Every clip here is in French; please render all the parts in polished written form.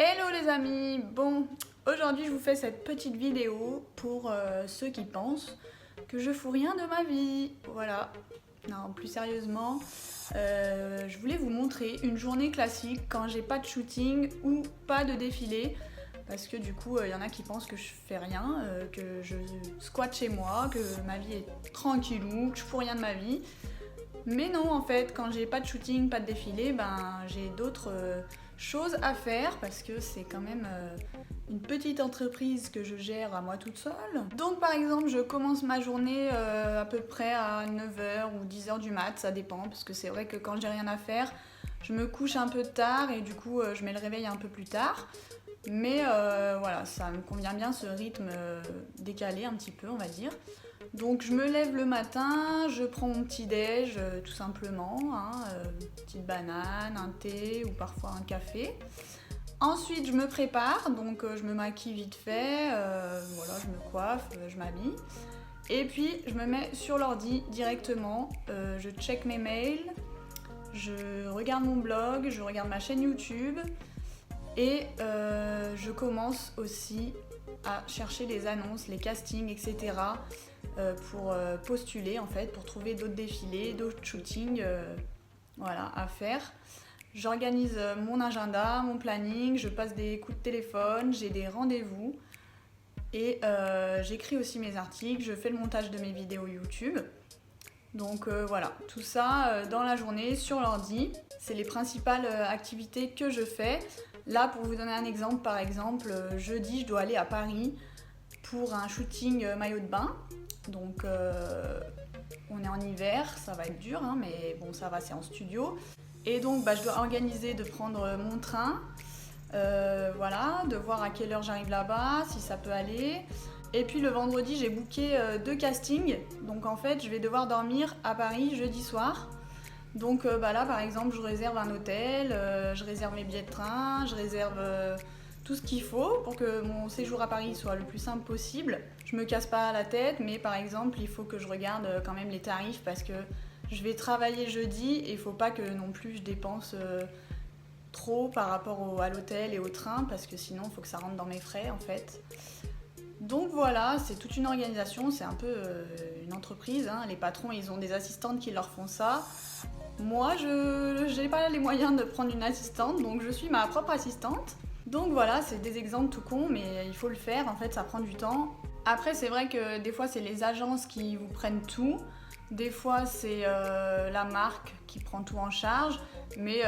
Hello les amis. Bon, aujourd'hui je vous fais cette petite vidéo pour ceux qui pensent que je fous rien de ma vie. Voilà. Non, plus sérieusement, je voulais vous montrer une journée classique quand j'ai pas de shooting ou pas de défilé. Parce que du coup, y en a qui pensent que je fais rien, que je squatte chez moi, que ma vie est tranquillou, que je fous rien de ma vie. Mais non, en fait, quand j'ai pas de shooting, pas de défilé, j'ai d'autres choses à faire parce que c'est quand même une petite entreprise que je gère à moi toute seule. Donc par exemple, je commence ma journée à peu près à 9h ou 10h du mat, ça dépend, parce que c'est vrai que quand j'ai rien à faire, je me couche un peu tard et du coup je mets le réveil un peu plus tard. Mais voilà, ça me convient bien ce rythme décalé un petit peu, on va dire. Donc je me lève le matin, je prends mon petit déj tout simplement, une petite banane, un thé ou parfois un café. Ensuite je me prépare, donc je me maquille vite fait, voilà, je me coiffe, je m'habille. Et puis je me mets sur l'ordi directement, je check mes mails, je regarde mon blog, je regarde ma chaîne YouTube et je commence aussi à chercher les annonces, les castings, etc. Pour postuler en fait, pour trouver d'autres défilés, d'autres shootings voilà, à faire. J'organise mon agenda, mon planning, je passe des coups de téléphone, j'ai des rendez-vous et j'écris aussi mes articles, je fais le montage de mes vidéos YouTube. Donc voilà, tout ça dans la journée sur l'ordi, c'est les principales activités que je fais. Là, pour vous donner un exemple, par exemple, jeudi, je dois aller à Paris pour un shooting maillot de bain. Donc on est en hiver, ça va être dur, mais bon ça va, c'est en studio. Et donc je dois organiser de prendre mon train, voilà, de voir à quelle heure j'arrive là-bas, si ça peut aller. Et puis le vendredi j'ai booké 2 castings, donc en fait je vais devoir dormir à Paris jeudi soir. Donc là par exemple je réserve un hôtel, je réserve mes billets de train, je réserve tout ce qu'il faut pour que mon séjour à Paris soit le plus simple possible. Je me casse pas la tête, mais par exemple il faut que je regarde quand même les tarifs parce que je vais travailler jeudi et il faut pas que non plus je dépense trop par rapport à l'hôtel et au train parce que sinon il faut que ça rentre dans mes frais en fait. Donc voilà, c'est toute une organisation, c'est un peu une entreprise, les patrons ils ont des assistantes qui leur font ça. Moi je n'ai pas les moyens de prendre une assistante, donc je suis ma propre assistante. Donc voilà, c'est des exemples tout cons, mais il faut le faire, en fait ça prend du temps. Après c'est vrai que des fois c'est les agences qui vous prennent tout, des fois c'est la marque qui prend tout en charge, mais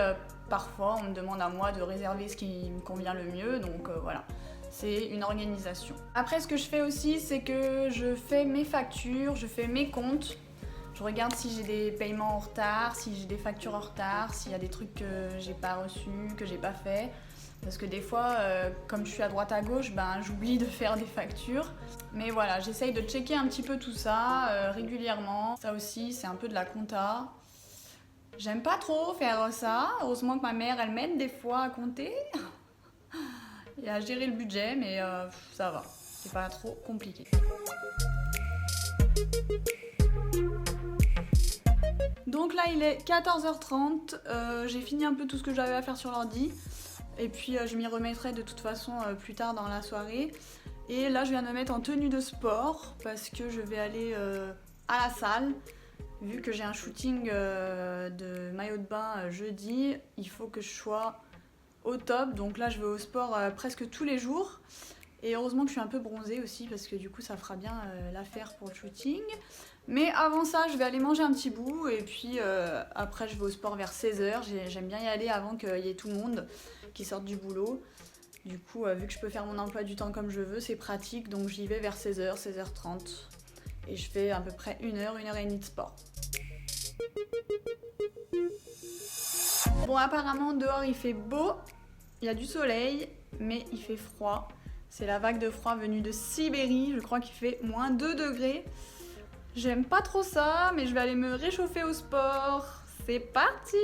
parfois on me demande à moi de réserver ce qui me convient le mieux, donc voilà. C'est une organisation. Après ce que je fais aussi, c'est que je fais mes factures, je fais mes comptes. Je regarde si j'ai des paiements en retard, si j'ai des factures en retard, s'il y a des trucs que j'ai pas reçus, que j'ai pas fait. Parce que des fois, comme je suis à droite à gauche, j'oublie de faire des factures. Mais voilà, j'essaye de checker un petit peu tout ça régulièrement. Ça aussi, c'est un peu de la compta. J'aime pas trop faire ça. Heureusement que ma mère, elle m'aide des fois à compter et à gérer le budget, mais ça va. C'est pas trop compliqué. Donc là, il est 14h30. J'ai fini un peu tout ce que j'avais à faire sur l'ordi. Et puis je m'y remettrai de toute façon plus tard dans la soirée. Et là je viens de me mettre en tenue de sport parce que je vais aller à la salle. Vu que j'ai un shooting de maillot de bain jeudi, il faut que je sois au top. Donc là je vais au sport presque tous les jours. Et heureusement que je suis un peu bronzée aussi parce que du coup ça fera bien l'affaire pour le shooting. Mais avant ça, je vais aller manger un petit bout et puis après je vais au sport vers 16h. J'aime bien y aller avant qu'il y ait tout le monde qui sorte du boulot. Du coup, vu que je peux faire mon emploi du temps comme je veux, c'est pratique. Donc j'y vais vers 16h, 16h30. Et je fais à peu près 1 heure, 1h30 de sport. Bon, apparemment dehors il fait beau, il y a du soleil, mais il fait froid. C'est la vague de froid venue de Sibérie, je crois qu'il fait moins 2 degrés. J'aime pas trop ça, mais je vais aller me réchauffer au sport. C'est parti!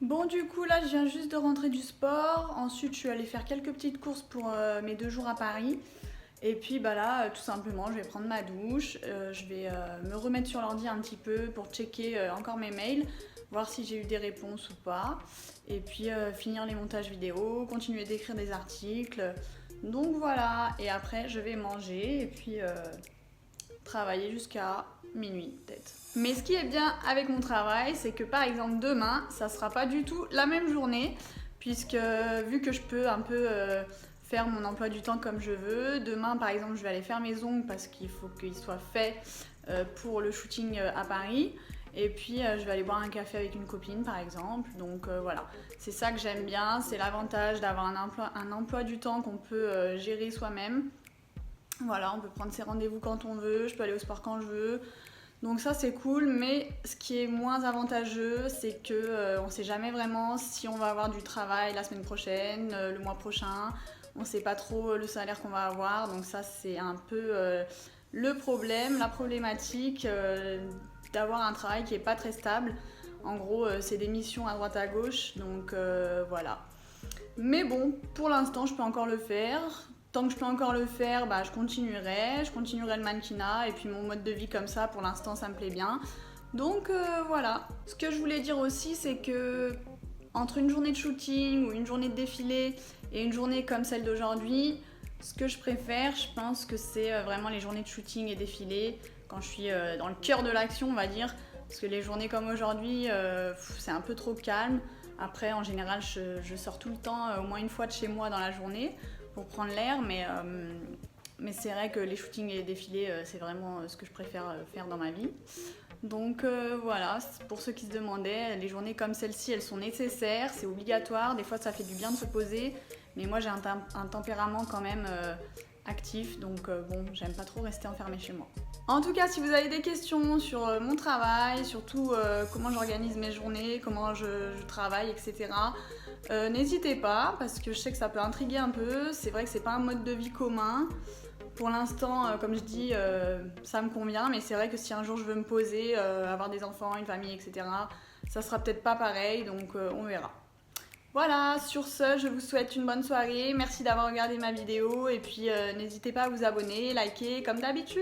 Bon, du coup là je viens juste de rentrer du sport. Ensuite je suis allée faire quelques petites courses pour mes 2 jours à Paris. Et puis bah là, tout simplement, je vais prendre ma douche, je vais me remettre sur l'ordi un petit peu pour checker encore mes mails, voir si j'ai eu des réponses ou pas. Et puis finir les montages vidéo, continuer d'écrire des articles. Donc voilà, et après je vais manger et puis travailler jusqu'à minuit peut-être. Mais ce qui est bien avec mon travail, c'est que par exemple demain, ça sera pas du tout la même journée, puisque vu que je peux un peu faire mon emploi du temps comme je veux, demain par exemple je vais aller faire mes ongles parce qu'il faut qu'ils soient faits pour le shooting à Paris. Et puis je vais aller boire un café avec une copine par exemple. Donc voilà, c'est ça que j'aime bien, c'est l'avantage d'avoir un emploi du temps qu'on peut gérer soi-même. Voilà, on peut prendre ses rendez-vous quand on veut, je peux aller au sport quand je veux. Donc ça c'est cool, mais ce qui est moins avantageux, c'est que on ne sait jamais vraiment si on va avoir du travail la semaine prochaine, le mois prochain. On ne sait pas trop le salaire qu'on va avoir, donc ça c'est un peu le problème, la problématique d'avoir un travail qui n'est pas très stable. En gros, c'est des missions à droite à gauche, donc voilà. Mais bon, pour l'instant, je peux encore le faire. Tant que je peux encore le faire, bah, je continuerai le mannequinat et puis mon mode de vie comme ça, pour l'instant, ça me plaît bien. Donc voilà. Ce que je voulais dire aussi, c'est que entre une journée de shooting ou une journée de défilé et une journée comme celle d'aujourd'hui, ce que je préfère, je pense que c'est vraiment les journées de shooting et défilé, quand je suis dans le cœur de l'action, on va dire. Parce que les journées comme aujourd'hui, c'est un peu trop calme. Après, en général, je sors tout le temps, au moins une fois de chez moi dans la journée pour prendre l'air, mais c'est vrai que les shootings et les défilés, c'est vraiment ce que je préfère faire dans ma vie. Donc voilà, pour ceux qui se demandaient, les journées comme celle-ci, elles sont nécessaires, c'est obligatoire, des fois ça fait du bien de se poser, mais moi j'ai un tempérament quand même actif, donc bon, j'aime pas trop rester enfermée chez moi. En tout cas, si vous avez des questions sur mon travail, surtout comment j'organise mes journées, comment je travaille, etc., n'hésitez pas, parce que je sais que ça peut intriguer un peu. C'est vrai que c'est pas un mode de vie commun. Pour l'instant, comme je dis, ça me convient, mais c'est vrai que si un jour je veux me poser, avoir des enfants, une famille, etc., ça sera peut-être pas pareil, donc on verra. Voilà, sur ce, je vous souhaite une bonne soirée. Merci d'avoir regardé ma vidéo et puis n'hésitez pas à vous abonner, liker comme d'habitude.